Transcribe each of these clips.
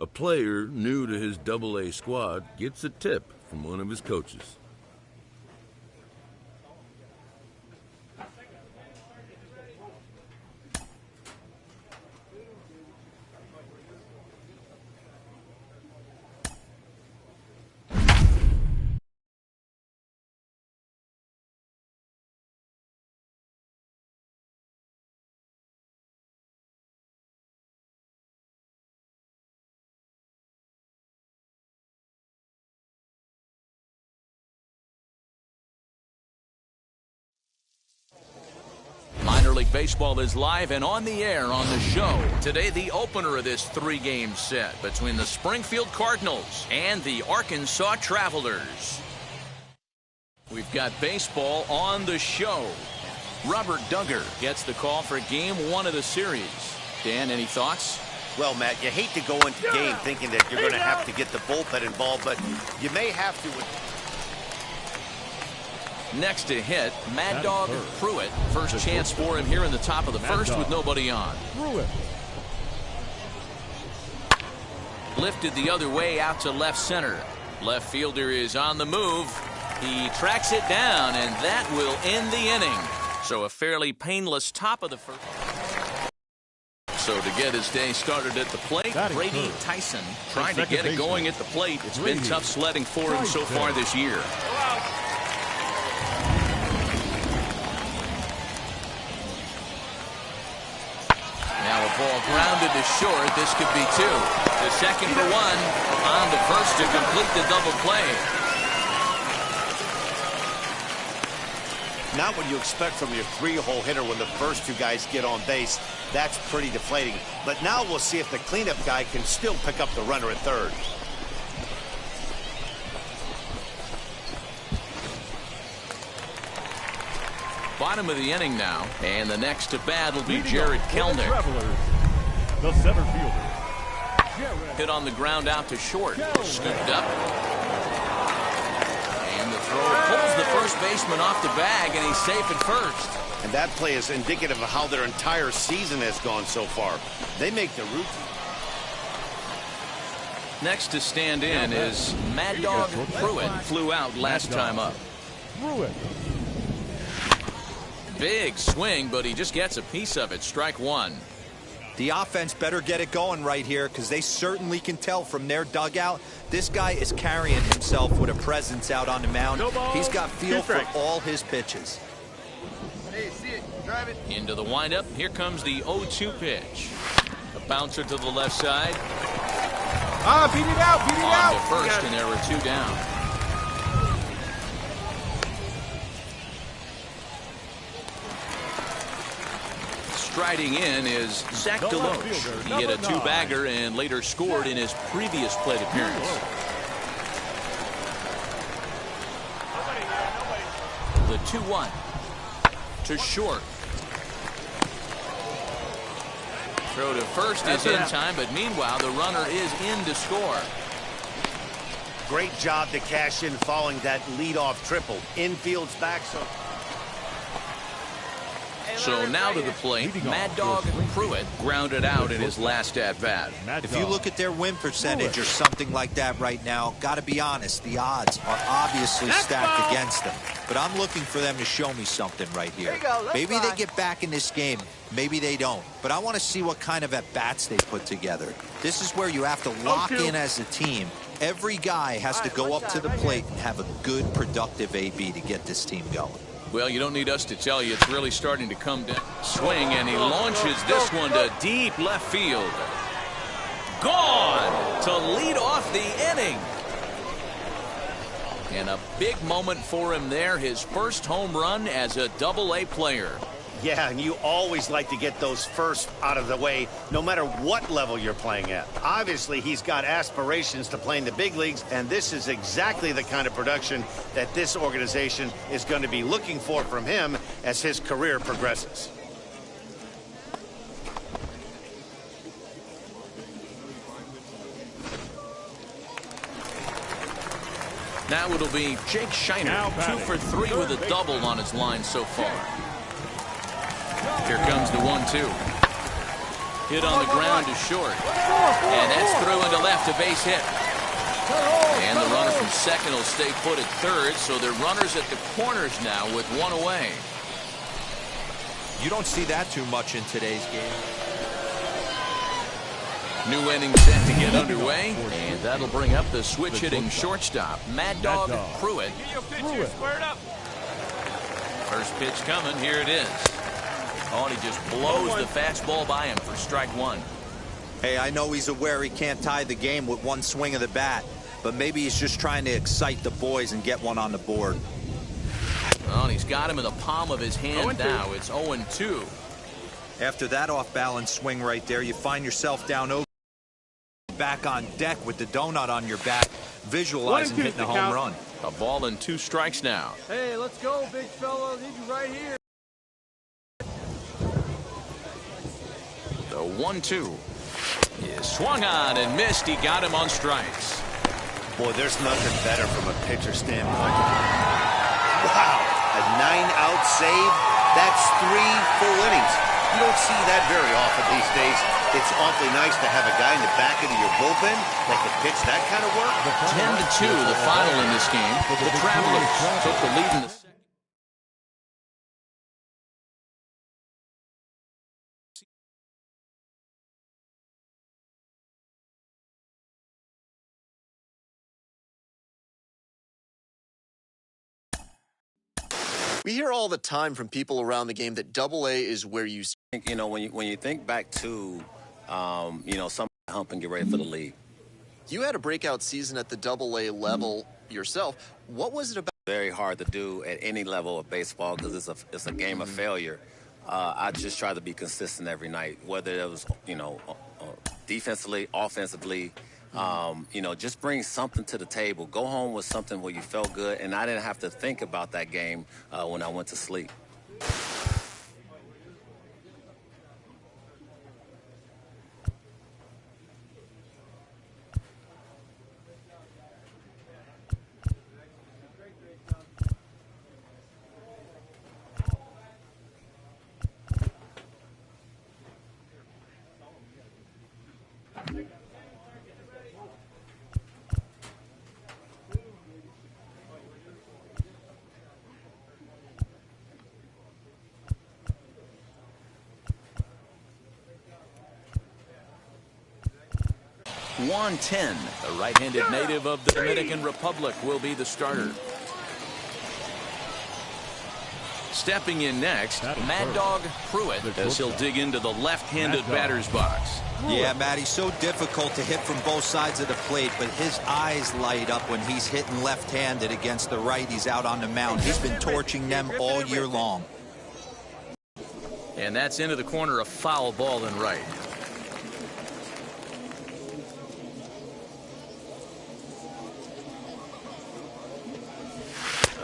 A player new to his Double-A squad gets a tip from one of his coaches. Minor League Baseball is live and on the air on the show. Today, the opener of this three-game set between the Springfield Cardinals and the Arkansas Travelers. We've got baseball on the show. Robert Duggar gets the call for Game 1 of the series. Dan, any thoughts? Well, Matt, you hate to go into game thinking that you're going to have to get the bullpen involved, but you may have to. Next to hit, Mad Dog Pruitt. First chance for him here in the top of the first with nobody on. Lifted the other way out to left center. Left fielder is on the move. He tracks it down, and that will end the inning. So a fairly painless top of the first. So to get his day started at the plate, Brady Tyson trying to get it going at the plate. It's been tough sledding for him so far this year. Now a ball grounded to short. This could be two. The second for one. On to first to complete the double play. Not what you expect from your three-hole hitter when the first two guys get on base. That's pretty deflating. But now we'll see if the cleanup guy can still pick up the runner at third. Bottom of the inning now, and the next to bat will be Jared Kelnick. The center fielder. Hit on the ground out to short. Scooped up. And the throw pulls the first baseman off the bag, and he's safe at first. And that play is indicative of how their entire season has gone so far. They make the routine. Next to stand in is Mad Dog Pruitt. Flew out last time up. Pruitt. Big swing, but he just gets a piece of it. Strike one. The offense better get it going right here because they certainly can tell from their dugout this guy is carrying himself with a presence out on the mound. He's got feel for all his pitches. Hey, see it. Drive it. Into the windup. Here comes the 0-2 pitch. A bouncer to the left side. Beat it out, beat it out. On to first, and there were two down. Striding in is Zach Deloach. He hit a two-bagger and later scored in his previous plate appearance. The 2-1 to short. Throw to first is in time, but meanwhile the runner is in to score. Great job to cash in following that leadoff triple. Infield's back, So now to the plate, Mad Dog Pruitt grounded out in his last at-bat. If you look at their win percentage or something like that right now, got to be honest, the odds are obviously stacked against them. But I'm looking for them to show me something right here. Maybe they get back in this game. Maybe they don't. But I want to see what kind of at-bats they put together. This is where you have to lock in as a team. Every guy has to go up to the plate and have a good, productive AB to get this team going. Well, you don't need us to tell you it's really starting to come down. Swing, and he launches this one to deep left field. Gone to lead off the inning. And a big moment for him there, his first home run as a Double-A player. Yeah, and you always like to get those first out of the way, no matter what level you're playing at. Obviously, he's got aspirations to play in the big leagues, and this is exactly the kind of production that this organization is going to be looking for from him as his career progresses. Now it'll be Jake Shiner, 2 for 3 with a double on his line so far. Here comes the 1-2. Hit on the ground to short. And that's through into left, a base hit. And the runner from second will stay put at third, so they're runners at the corners now with one away. You don't see that too much in today's game. New inning set to get underway, and that'll bring up the switch-hitting shortstop, Mad Dog Pruitt. First pitch coming, here it is. Oh, and he just blows the fastball by him for strike one. Hey, I know he's aware he can't tie the game with one swing of the bat, but maybe he's just trying to excite the boys and get one on the board. Well, and he's got him in the palm of his hand now. It's 0-2. After that off-balance swing right there, you find yourself down over. Back on deck with the donut on your back, visualizing hitting a home run. A ball and 2 strikes now. Hey, let's go, big fella. Need you right here. The 1-2 is swung on and missed. He got him on strikes. Boy, there's nothing better from a pitcher standpoint. Wow, a 9-out save. That's 3 full innings. You don't see that very often these days. It's awfully nice to have a guy in the back end of your bullpen that can pitch that kind of work. 10-2, the final in this game. The Travelers took the lead in the second. We hear all the time from people around the game that Double-A is where you. You know, when you think back to, you know, some hump and get ready for the league. You had a breakout season at the Double-A level yourself. What was it about? Very hard to do at any level of baseball because it's a game of failure. I just try to be consistent every night, whether it was, you know, defensively, offensively. You know, just bring something to the table. Go home with something where you felt good, and I didn't have to think about that game when I went to sleep. Juan 10, a right-handed native of the Dominican Republic, will be the starter. Stepping in next, Mad Dog Pruitt, as he'll dig into the left-handed batter's box. Yeah, Matt, he's so difficult to hit from both sides of the plate, but his eyes light up when he's hitting left-handed against the righties out on the mound. He's been torching them all year long. And that's into the corner, a foul ball and right.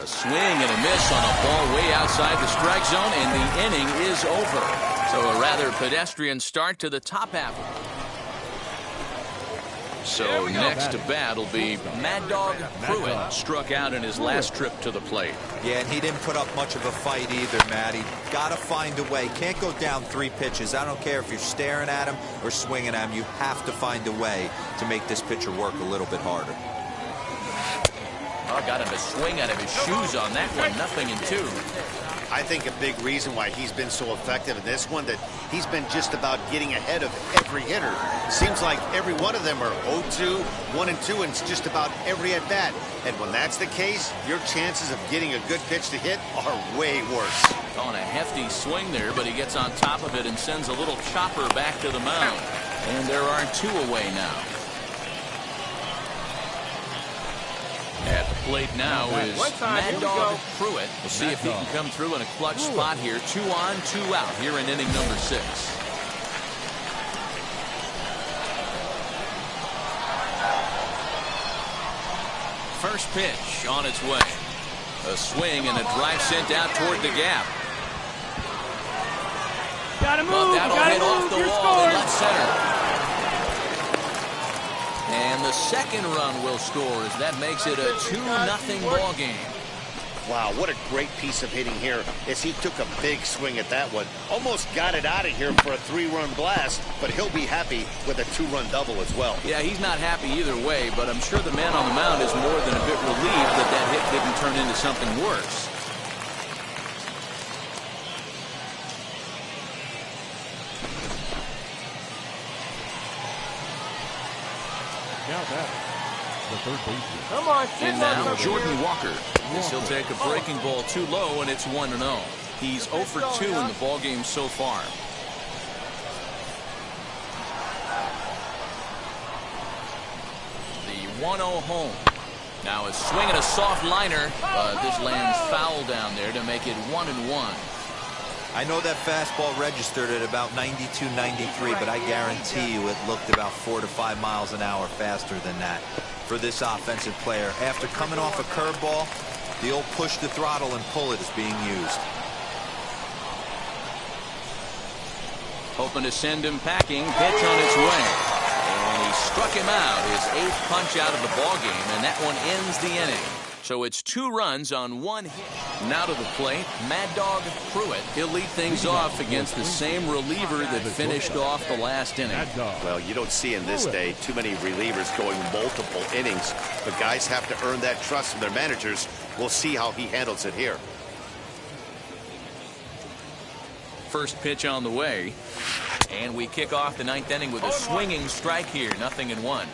Swing and a miss on a ball way outside the strike zone, and the inning is over. So a rather pedestrian start to the top half. So next to bat will be Mad Dog Pruitt, struck out in his last trip to the plate. Yeah, and he didn't put up much of a fight either, Matty. Got to find a way. Can't go down 3 pitches. I don't care if you're staring at him or swinging at him. You have to find a way to make this pitcher work a little bit harder. Oh, got him a swing out of his shoes on that one. 0-2. I think a big reason why he's been so effective in this one, that he's been just about getting ahead of every hitter. Seems like every one of them are 0-2, 1-2, and it's just about every at-bat. And when that's the case, your chances of getting a good pitch to hit are way worse. On a hefty swing there, but he gets on top of it and sends a little chopper back to the mound. And there are 2 away now. At the plate now is Mad Dog Pruitt. We'll see if he can come through in a clutch spot here. 2 on, 2 out here in inning number 6. First pitch on its way. A swing and a drive sent out toward the gap. Gotta move. But that'll hit off the wall in left center. And the second run will score as that makes it a 2-0 ball game. Wow, what a great piece of hitting here as he took a big swing at that one. Almost got it out of here for a 3-run blast, but he'll be happy with a 2-run double as well. Yeah, he's not happy either way, but I'm sure the man on the mound is more than a bit relieved that that hit didn't turn into something worse. The third baseman. Come on, And now Jordan Walker. This he'll take a breaking ball too low, and it's 1-0. He's 0 for 2 in the ballgame so far. The 1-0 home. Now a swing and a soft liner, but this lands foul down there to make it 1-1. I know that fastball registered at about 92, 93, but I guarantee you it looked about 4 to 5 miles an hour faster than that for this offensive player. After coming off a curveball, the old push the throttle and pull it is being used. Hoping to send him packing, pitch on its way. And he struck him out, his 8th punch out of the ballgame, and that one ends the inning. So it's 2 runs on 1 hit. Now to the plate, Mad Dog Pruitt. He'll lead things off against the same reliever that finished off the last inning. Well, you don't see in this day too many relievers going multiple innings, but guys have to earn that trust from their managers. We'll see how he handles it here. First pitch on the way, and we kick off the 9th inning with a swinging strike here, 0-1.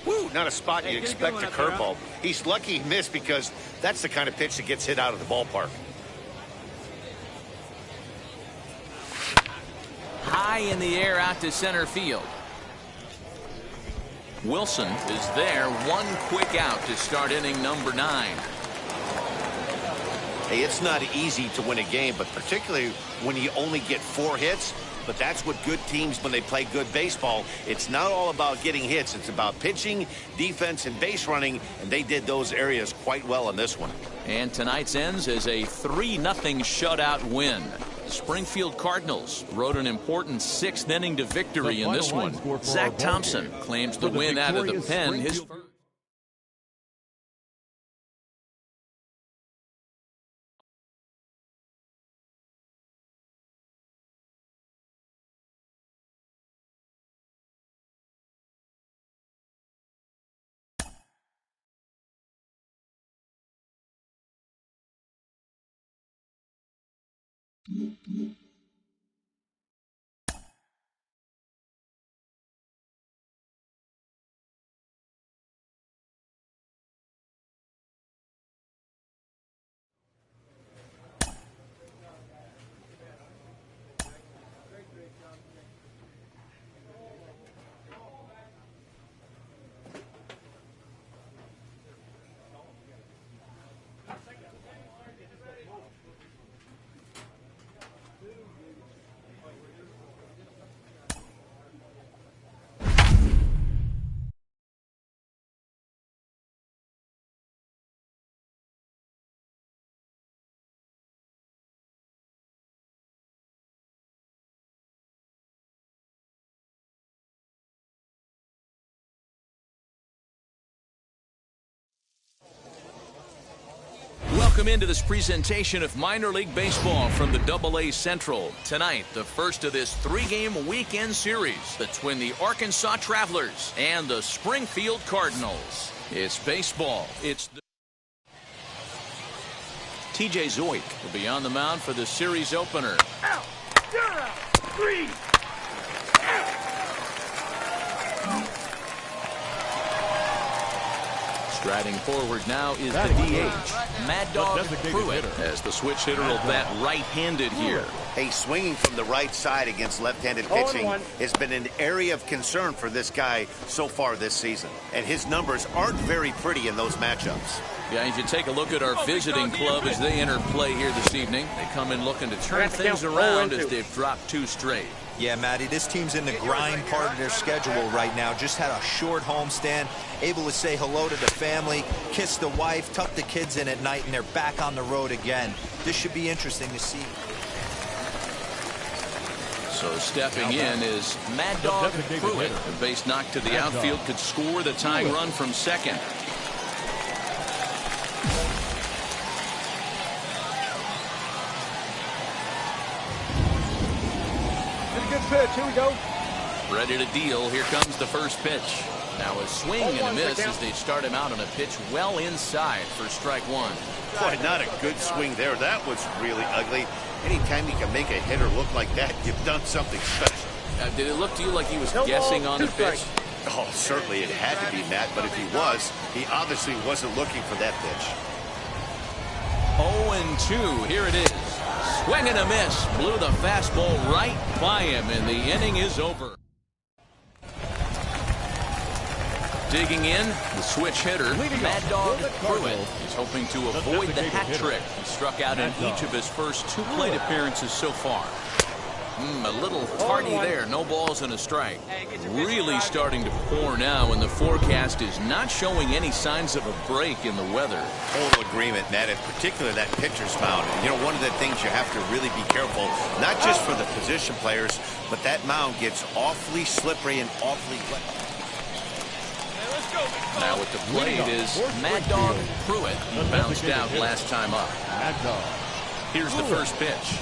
Woo, not a spot you expect a curveball. He's lucky he missed because that's the kind of pitch that gets hit out of the ballpark. High in the air out to center field. Wilson is there, 1 quick out to start inning number 9. Hey, it's not easy to win a game, but particularly when you only get 4 hits. But that's what good teams, when they play good baseball, it's not all about getting hits. It's about pitching, defense, and base running, and they did those areas quite well in this one. And tonight's ends is a 3-0 shutout win. The Springfield Cardinals rode an important 6th inning to victory in this one. Zach Thompson claims the win out of the pen. His Welcome into this presentation of minor league baseball from the AA Central. Tonight, the first of this 3-game weekend series between the Arkansas Travelers and the Springfield Cardinals. It's baseball. It's the TJ Zoik will be on the mound for the series opener. Out. You're out. 3. Striding forward now is the DH, Mad Dog Pruitt, as the switch hitter will bat right-handed here. Hey, swinging from the right side against left-handed pitching has been an area of concern for this guy so far this season. And his numbers aren't very pretty in those matchups. Guys, you take a look at our visiting club as they enter play here this evening. They come in looking to turn things around as they've dropped 2 straight. Yeah, Matty, this team's in the grind part of their schedule right now. Just had a short homestand, able to say hello to the family, kiss the wife, tuck the kids in at night, and they're back on the road again. This should be interesting to see. So stepping in is Mad Dog Pruitt. The base knock to the outfield could score the tying run from second. pitch. Here we go. Ready to deal. Here comes the first pitch. Now a swing and a miss as they start him out on a pitch well inside for strike one. Boy, not a good swing there. That was really ugly. Anytime you can make a hitter look like that, you've done something special. Did it look to you like he was guessing on the pitch? Oh, certainly it had to be, Matt, but if he was, he obviously wasn't looking for that pitch. 0-2, here it is. Swing and a miss. Blew the fastball right by him, and the inning is over. Digging in, the switch hitter, Mad Dog Pruitt. He's hoping to avoid the hat trick. He struck out in each of his first 2 plate appearances so far. A little tardy there. No balls and a strike. Really starting to pour now, and the forecast is not showing any signs of a break in the weather. Total agreement, Matt, in particular that pitcher's mound. You know, one of the things you have to really be careful, not just for the position players, but that mound gets awfully slippery and awfully wet. Now at the plate is Mad Dog Pruitt. He bounced out last time up. Here's the first pitch.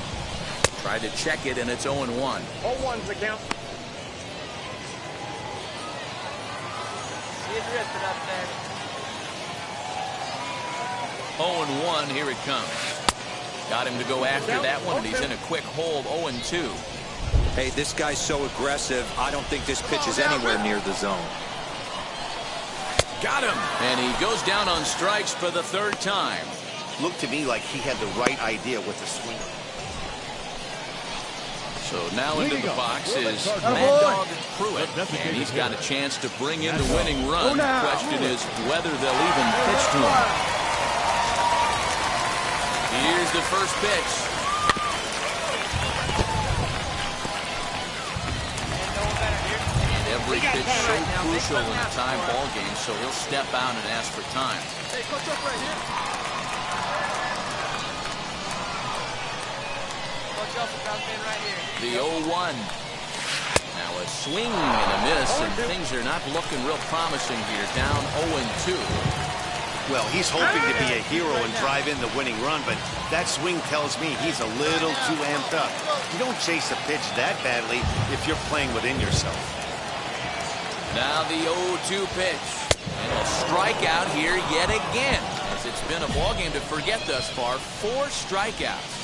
Tried to check it, and it's 0-1. 0-1's the count. He's drifted up there. 0-1, here it comes. Got him to go after that one, and he's in a quick hold. 0-2. Hey, this guy's so aggressive. I don't think this pitch is anywhere near the zone. Got him, and he goes down on strikes for the 3rd time. Looked to me like he had the right idea with the swing. So now into the box is Mad Dog Pruitt, and he's got a chance to bring in the winning run. The question is whether they'll even pitch to him. Here's the first pitch. And every pitch so crucial in a tie ball game, so he'll step out and ask for time. Hey, coach up right here. Coach up right here. The 0-1. Now a swing and a miss, and things are not looking real promising here. Down 0-2. Well, he's hoping to be a hero and drive in the winning run, but that swing tells me he's a little too amped up. You don't chase a pitch that badly if you're playing within yourself. Now the 0-2 pitch. And a strikeout here yet again, as it's been a ballgame to forget thus far. 4 strikeouts.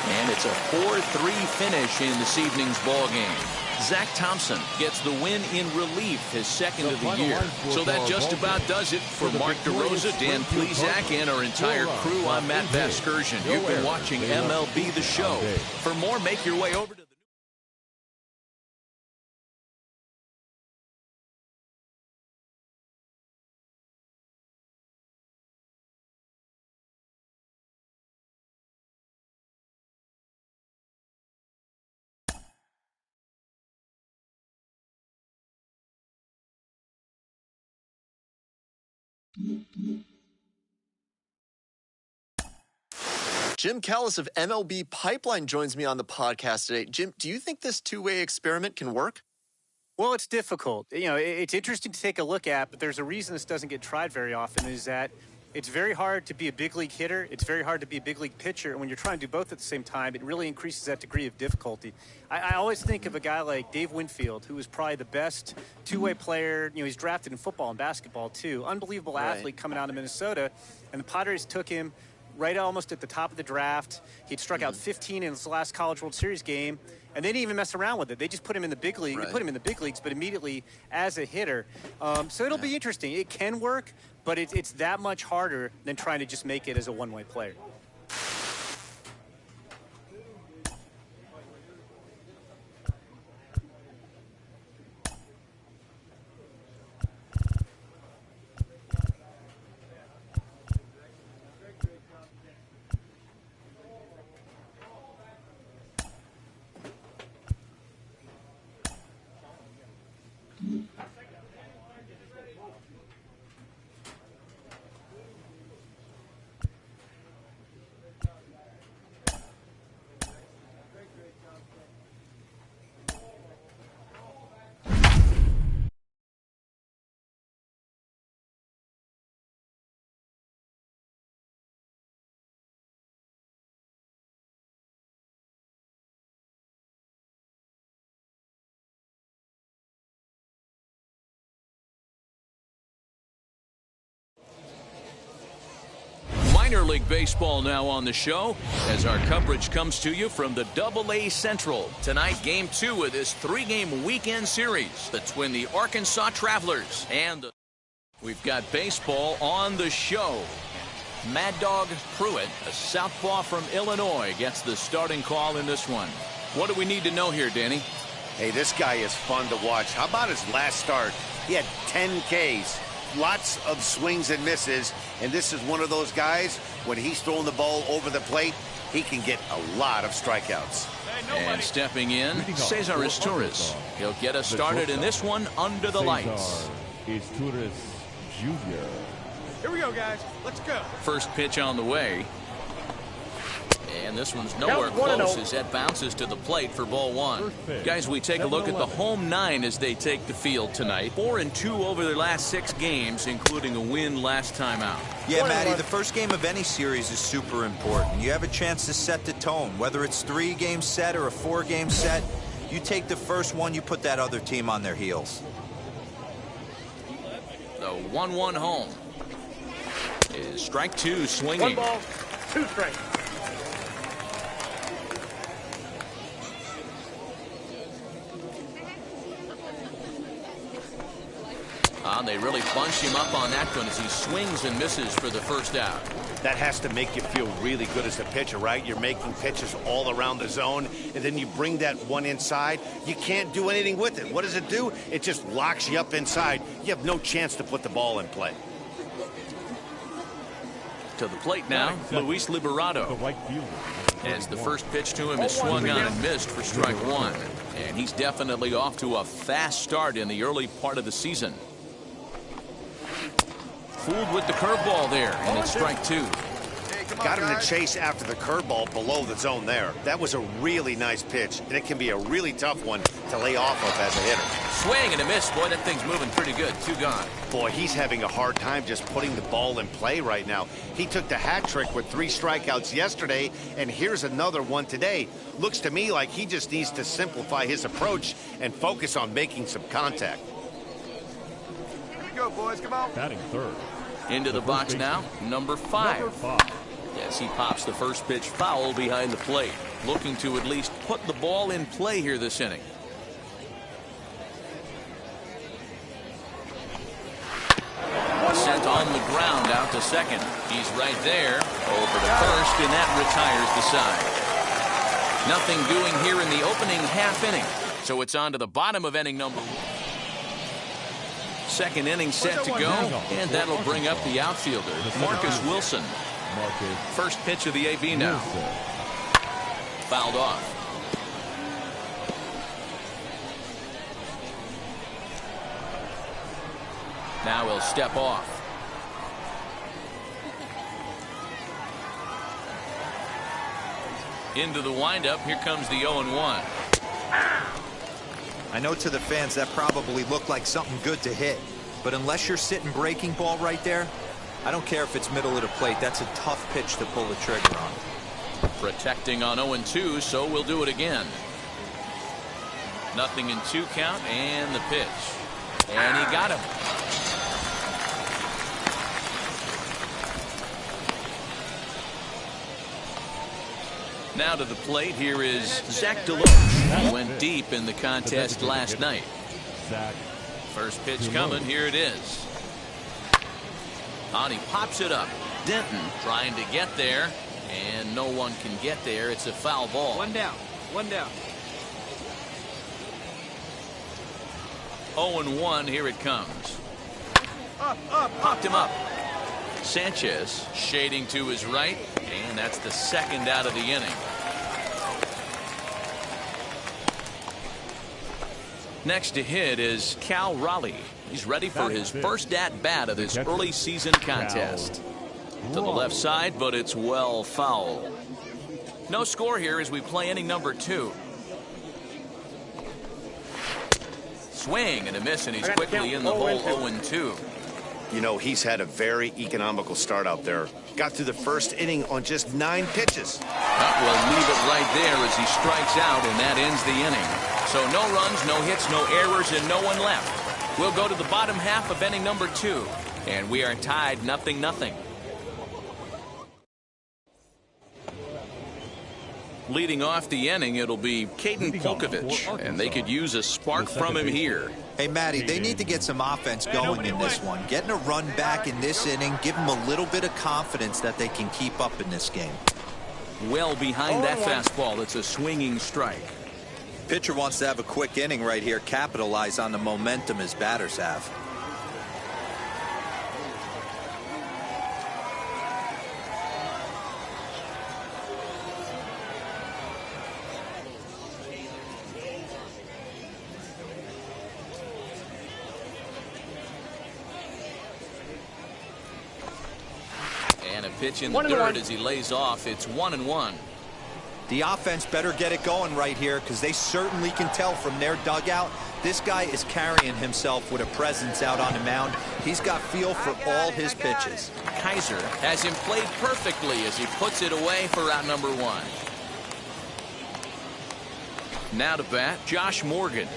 And it's a 4-3 finish in this evening's ball game. Zach Thompson gets the win in relief, his 2nd of the year. So that just about does it for Mark DeRosa, Dan Plesac, and our entire crew. I'm Matt Vasgersian. You've been watching MLB The Show. For more, make your way over to Jim Callis of MLB Pipeline joins me on the podcast today. Jim, do you think this two-way experiment can work? Well, it's difficult. You know, it's interesting to take a look at, but there's a reason this doesn't get tried very often, is that it's very hard to be a big league hitter. It's very hard to be a big league pitcher. And when you're trying to do both at the same time, it really increases that degree of difficulty. I always think of a guy like Dave Winfield, who was probably the best two-way player. You know, he's drafted in football and basketball, too. Unbelievable athlete coming out of Minnesota. And the Padres took him right almost at the top of the draft. He'd struck out 15 in his last College World Series game, and they didn't even mess around with it. They just put him in the big league. They put him in the big leagues, but immediately as a hitter. So it'll be interesting. It can work, but it's that much harder than trying to just make it as a one-way player. Minor League Baseball now on the show as our coverage comes to you from the AA Central. Tonight, Game 2 of this 3-game weekend series between the Arkansas Travelers and the... We've got baseball on the show. Mad Dog Pruitt, a southpaw from Illinois, gets the starting call in this one. What do we need to know here, Danny? Hey, this guy is fun to watch. How about his last start? He had 10 Ks. Lots of swings and misses, and this is one of those guys, when he's throwing the ball over the plate, he can get a lot of strikeouts. And stepping in, Cesar Torres. He'll get us started in this one under the lights. Is Torres Jr. Here we go, guys. Let's go. First pitch on the way. And this one's nowhere close as that bounces to the plate for ball one. Guys, we take a look at the home 9 as they take the field tonight. 4-2 over their last 6 games, including a win last time out. Yeah, Matty, the first game of any series is super important. You have a chance to set the tone. Whether it's 3-game set or a 4-game set, you take the first one, you put that other team on their heels. The 1-1 home is strike 2 swinging. 1 ball, 2 strikes. They really bunch him up on that one as he swings and misses for the first out. That has to make you feel really good as a pitcher, right? You're making pitches all around the zone, and then you bring that one inside. You can't do anything with it. What does it do? It just locks you up inside. You have no chance to put the ball in play. To the plate now, Luis Liberato. As the first pitch to him is swung on and missed for strike 1. And he's definitely off to a fast start in the early part of the season. Fooled with the curveball there, and it's strike 2. Got him to chase after the curveball below the zone there. That was a really nice pitch, and it can be a really tough one to lay off of as a hitter. Swing and a miss. Boy, that thing's moving pretty good. 2 gone. Boy, he's having a hard time just putting the ball in play right now. He took the hat trick with 3 strikeouts yesterday, and here's another one today. Looks to me like he just needs to simplify his approach and focus on making some contact. Here we go, boys. Come on. Batting third. Into the box now, number 5. Yes, he pops the first pitch foul behind the plate. Looking to at least put the ball in play here this inning. Sent on the ground out to second. He's right there. Over to first, and that retires the side. Nothing doing here in the opening half inning. So it's on to the bottom of inning number 1. Second inning set to go, and that'll bring up the outfielder, Marcus Wilson. First pitch of the AB now. Fouled off. Now he'll step off. Into the windup. Here comes the 0-1. I know to the fans that probably looked like something good to hit, but unless you're sitting breaking ball right there, I don't care if it's middle of the plate. That's a tough pitch to pull the trigger on. Protecting on 0-2, so we'll do it again. Nothing in 2 count, and the pitch. And he got him. Now to the plate, here is Zach Deloach. He went deep in the contest last night. First pitch coming, here it is. On, he pops it up. Denton trying to get there, and no one can get there. It's a foul ball. 1 down. 1 down. 0-1, here it comes. Popped him up. Sanchez shading to his right, and that's the second out of the inning. Next to hit is Cal Raleigh. He's ready for his first at-bat of this early season contest. To the left side, but it's well foul. No score here as we play inning number 2. Swing and a miss, and he's quickly in the hole. 0-2. You know, he's had a very economical start out there. Got through the first inning on just 9 pitches. We'll leave it right there as he strikes out, and that ends the inning. So no runs, no hits, no errors, and no one left. We'll go to the bottom half of inning number 2, and we are tied 0-0. Leading off the inning, it'll be Caden Polkovich, and they could use a spark from him here. Hey, Matty, they need to get some offense going in this one. Getting a run back in this inning, give them a little bit of confidence that they can keep up in this game. Well behind that fastball, it's a swinging strike. Pitcher wants to have a quick inning right here, capitalize on the momentum his batters have. And a pitch in the dirt as he lays off. It's 1-1. The offense better get it going right here because they certainly can tell from their dugout this guy is carrying himself with a presence out on the mound. He's got feel for all his pitches. Kaiser has him played perfectly as he puts it away for out number 1. Now to bat, Josh Morgan.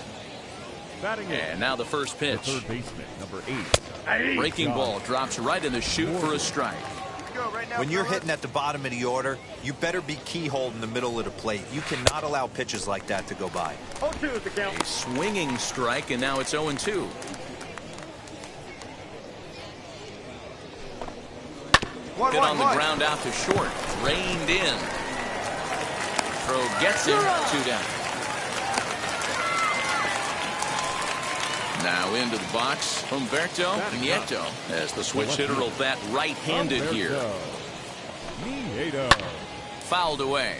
And now the first pitch. The third baseman, number 8. Breaking ball drops right in the chute for a strike. When you're hitting at the bottom of the order, you better be keyhole in the middle of the plate. You cannot allow pitches like that to go by. 0-2 is the count. A swinging strike, and now it's 0-2. Hit on the ground out to short. Reined in. Throw gets him. 2 down. Now into the box, Humberto Nieto, as the switch hitter will bat right-handed here. Fouled away.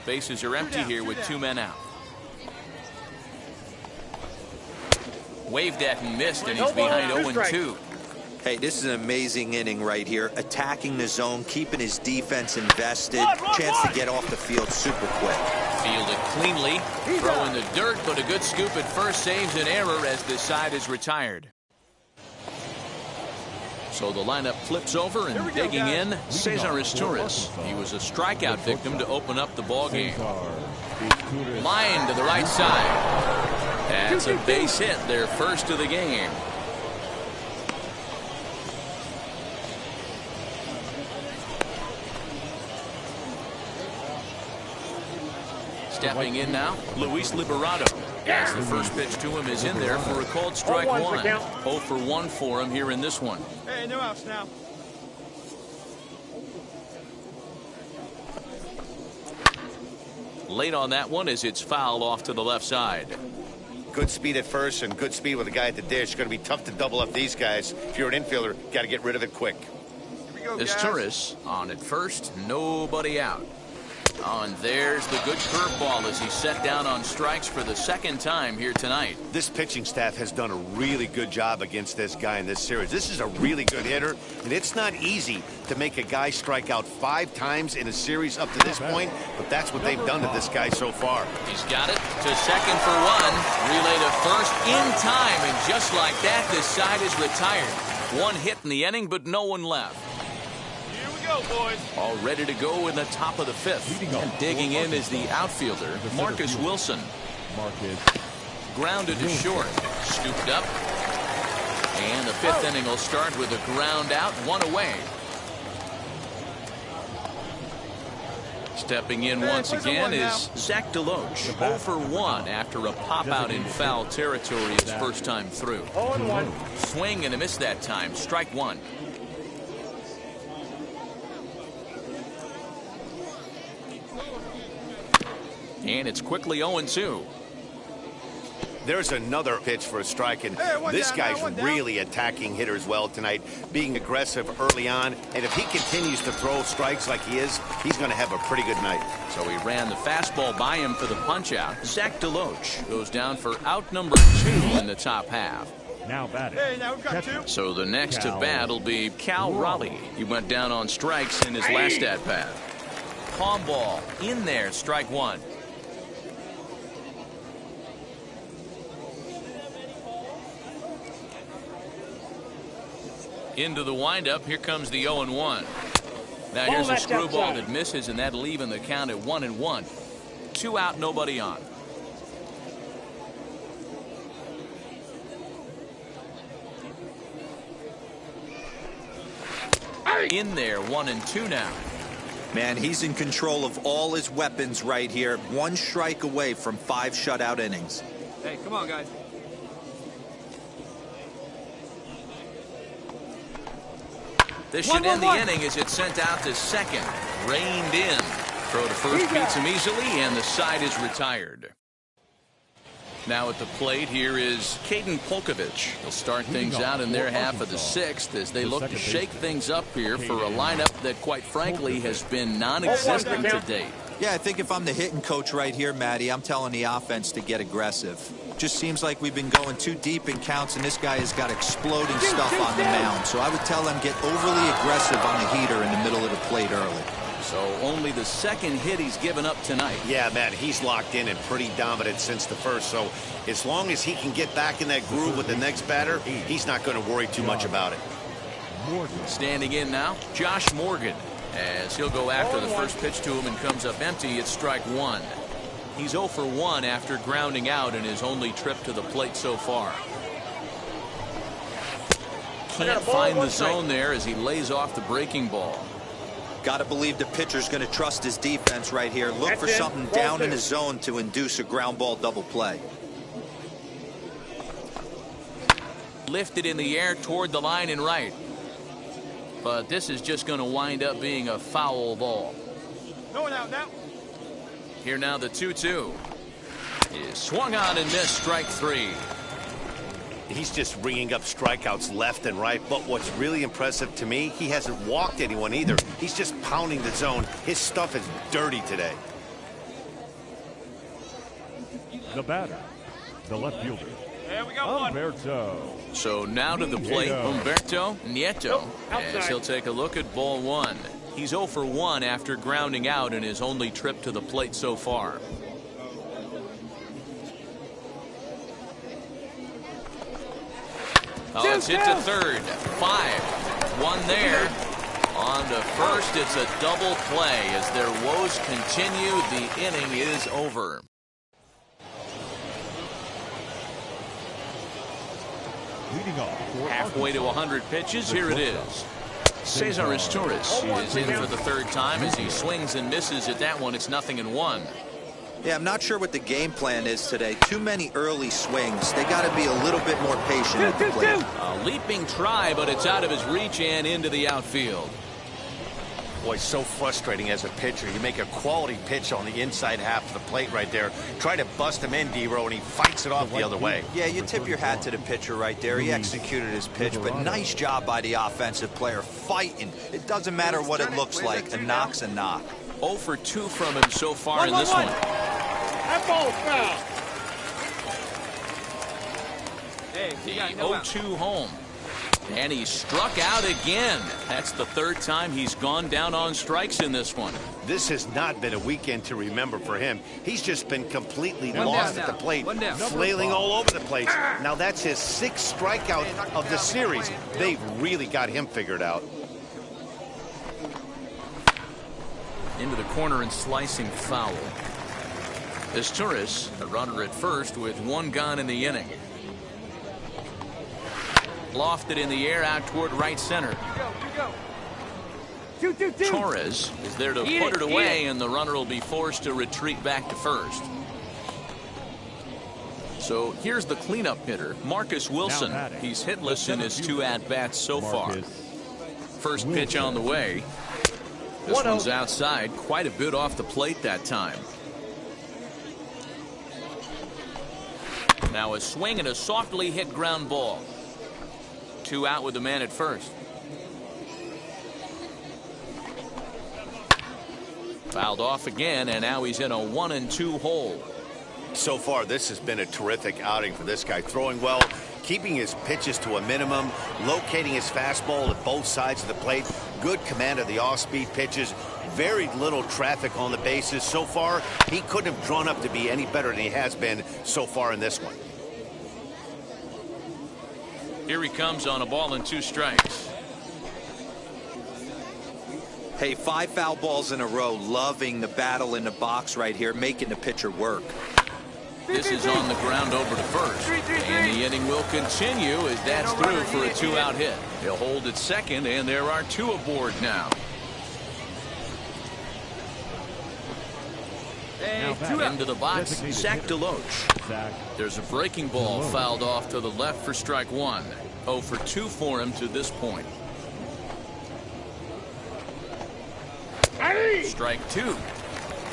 Bases are empty here with 2 men out. Waved at and missed, and he's behind 0-2. Hey, this is an amazing inning right here. Attacking the zone, keeping his defense invested. Chance to get off the field super quick. Fielded cleanly. Throw in the dirt, but a good scoop at first saves an error as this side is retired. So the lineup flips over, and digging in, Cesar Torres. He was a strikeout victim to open up the ball game. Line to the right side. That's a base hit, their first of the game. Stepping in now, Luis Liberato. As the first pitch to him is in there for a called strike 1. 0 for 1 for him here in this one. Hey, no outs now. Late on that one as it's fouled off to the left side. Good speed at first and good speed with a guy at the dish. It's going to be tough to double up these guys. If you're an infielder, got to get rid of it quick. This Torres on at first, nobody out. And there's the good curveball as he's set down on strikes for the second time here tonight. This pitching staff has done a really good job against this guy in this series. This is a really good hitter, and it's not easy to make a guy strike out 5 times in a series up to this point, but that's what they've done to this guy so far. He's got it to second for 1. Relay to first in time, and just like that, this side is retired. 1 hit in the inning, but no one left. Boys. All ready to go in the top of the 5th. And digging in is the outfielder, Marcus Wilson. Grounded to short. Scooped up. And the 5th inning will start with a ground out, 1 away. Stepping in once again is Zach Deloach. 0 for 1 after a pop out in foul territory his first time through. 0-1. Swing and a miss that time. Strike 1. And it's quickly 0-2. There's another pitch for a strike, and this guy's really attacking hitters well tonight, being aggressive early on. And if he continues to throw strikes like he is, he's going to have a pretty good night. So he ran the fastball by him for the punch-out. Zach Deloach goes down for out number 2 in the top half. Now batting. Hey, now we've got 2. So the next to bat will be Cal Raleigh. He went down on strikes in his last at-bat. Palm ball in there, strike 1. Into the windup, here comes the 0-1. Now here's a screwball that misses, and that'll even the count at 1-1. 2 out, nobody on. In there, 1-2 now. Man, he's in control of all his weapons right here. 1 strike away from 5 shutout innings. Hey, come on, guys. This should end the inning as it's sent out to second. Reined in. Throw to first beats him easily, and the side is retired. Now at the plate, here is Caden Polkovich. He'll start things out in their half of the 6th as they look to shake things up here for a lineup that, quite frankly, has been non-existent to date. Yeah, I think if I'm the hitting coach right here, Matty, I'm telling the offense to get aggressive. Just seems like we've been going too deep in counts, and this guy has got exploding stuff on the mound. So I would tell them get overly aggressive on the heater in the middle of the plate early. So only the second hit he's given up tonight. Yeah, man, he's locked in and pretty dominant since the first. So as long as he can get back in that groove with the next batter, he's not going to worry too much about it. Standing in now, Josh Morgan, as he'll go after the first pitch to him and comes up empty. It's strike 1. He's 0 for 1 after grounding out in his only trip to the plate so far. Can't find the zone there as he lays off the breaking ball. Got to believe the pitcher's going to trust his defense right here. Look for something down in the zone to induce a ground ball double play. Lifted in the air toward the line and right. But this is just going to wind up being a foul ball. No one out now. Here now the 2-2. Is swung on and missed, strike 3. He's just ringing up strikeouts left and right. But what's really impressive to me, he hasn't walked anyone either. He's just pounding the zone. His stuff is dirty today. The batter, the left fielder, There we go, Humberto. So now to the plate, Humberto Nieto, as he'll take a look at ball 1. He's 0 for 1 after grounding out in his only trip to the plate so far. Oh, it's hit to third. 5-1 there. On to first, it's a double play. As their woes continue, the inning is over. Leading off for Halfway to 100 pitches, here it is. Cesar Izturis is in for the 3rd time as he swings and misses at that one. It's 0-1. Yeah, I'm not sure what the game plan is today. Too many early swings. They got to be a little bit more patient at the plate. A leaping try, but it's out of his reach and into the outfield. Boy, so frustrating as a pitcher. You make a quality pitch on the inside half of the plate right there. Try to bust him in, D-Row, and he fights it off the other way. Yeah, you tip your hat to the pitcher right there. He executed his pitch, but nice job by the offensive player fighting. It doesn't matter what it looks like. A knock's a knock. 0 for 2 from him so far in this one. That ball's foul. Hey, The 0-2 home. And he struck out again. That's the 3rd time he's gone down on strikes in this one. This has not been a weekend to remember for him. He's just been completely lost at the plate, flailing all over the place. Now that's his 6th strikeout of the series. They've really got him figured out. Into the corner and slicing foul. Izturis, the runner at first with 1 gone in the inning. Lofted in the air out toward right center. Torres is there to put it away, and the runner will be forced to retreat back to first. So here's the cleanup hitter, Marcus Wilson. He's hitless in his 2 at-bats so far. First pitch on the way. This one's outside, quite a bit off the plate that time. Now a swing and a softly hit ground ball. 2 out with the man at first. Fouled off again, and now he's in a 1-2 hole. So far, this has been a terrific outing for this guy. Throwing well, keeping his pitches to a minimum, locating his fastball at both sides of the plate, good command of the off-speed pitches, very little traffic on the bases. So far, he couldn't have drawn up to be any better than he has been so far in this one. Here he comes on a ball and 2 strikes. Hey, 5 foul balls in a row. Loving the battle in the box right here, making the pitcher work. This is on the ground over to first. And the inning will continue as that's through for a 2-out hit. He'll hold at second, and there are 2 aboard now. Into the box, Zach Deloach. There's a breaking ball fouled off to the left for strike one. 0 for 2 for him to this point. Strike two.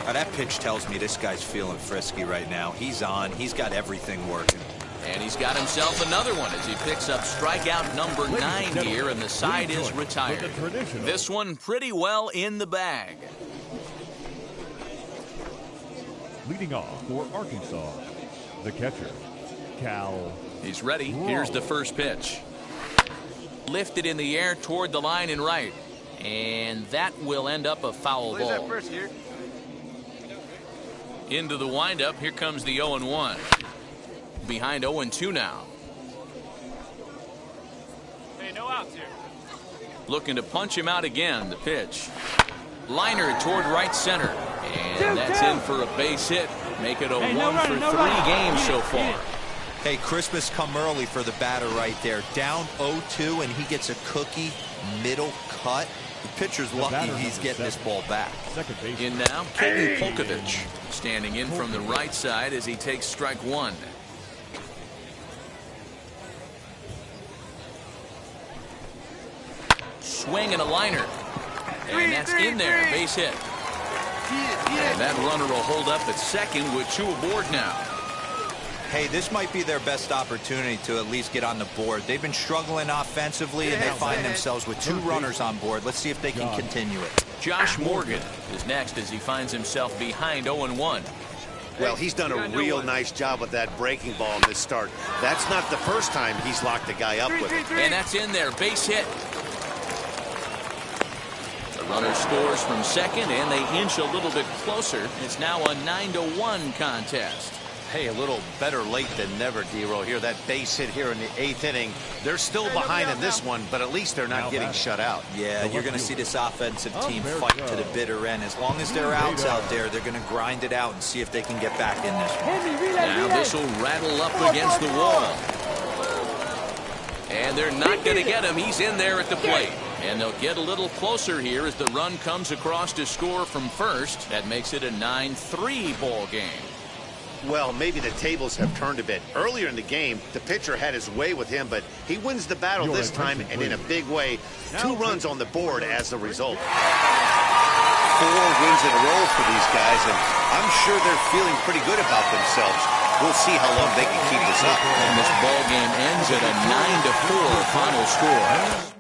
Now that pitch tells me this guy's feeling frisky right now. He's on. He's got everything working. And he's got himself another one as he picks up strikeout number 9 here, and the side is retired. This one pretty well in the bag. Leading off for Arkansas, the catcher, Cal. He's ready. Here's the first pitch. Lifted in the air toward the line and right. And that will end up a foul ball. Into the windup. Here comes the 0-1. Behind 0-2 now. Hey, no outs here. Looking to punch him out again. The pitch. Liner toward right center. And that's in for a base hit. Make it a 1 for 3 games so far. Hey, Christmas come early for the batter right there. Down 0-2, and he gets a cookie middle cut. The pitcher's lucky he's getting this ball back. In now, Caden Polkovich. Standing in from the right side as he takes strike one. Swing and a liner. And that's in there. Base hit. And that runner will hold up at second with 2 aboard now. Hey, this might be their best opportunity to at least get on the board. They've been struggling offensively, and they find themselves with 2 runners on board. Let's see if they can continue it. Josh Morgan is next as he finds himself behind 0-1. Well, he's done a real nice job with that breaking ball in this start. That's not the first time he's locked a guy up with it. And that's in there. Base hit. The runner scores from second, and they inch a little bit closer. It's now a 9-1 contest. Hey, a little better late than never, D-Roll. Here, that base hit here in the 8th inning. They're still behind in this one, but at least they're not getting shut out. Yeah, you're going to see this offensive team fight to the bitter end. As long as there are outs out there, they're going to grind it out and see if they can get back in this one. Now this will rattle up against the wall. And they're not going to get him. He's in there at the plate. And they'll get a little closer here as the run comes across to score from first. That makes it a 9-3 ball game. Well, maybe the tables have turned a bit. Earlier in the game, the pitcher had his way with him, but he wins the battle this time, and in a big way. 2 runs on the board as the result. 4 wins in a row for these guys, and I'm sure they're feeling pretty good about themselves. We'll see how long they can keep this up. And this ball game ends at a 9-4 final score.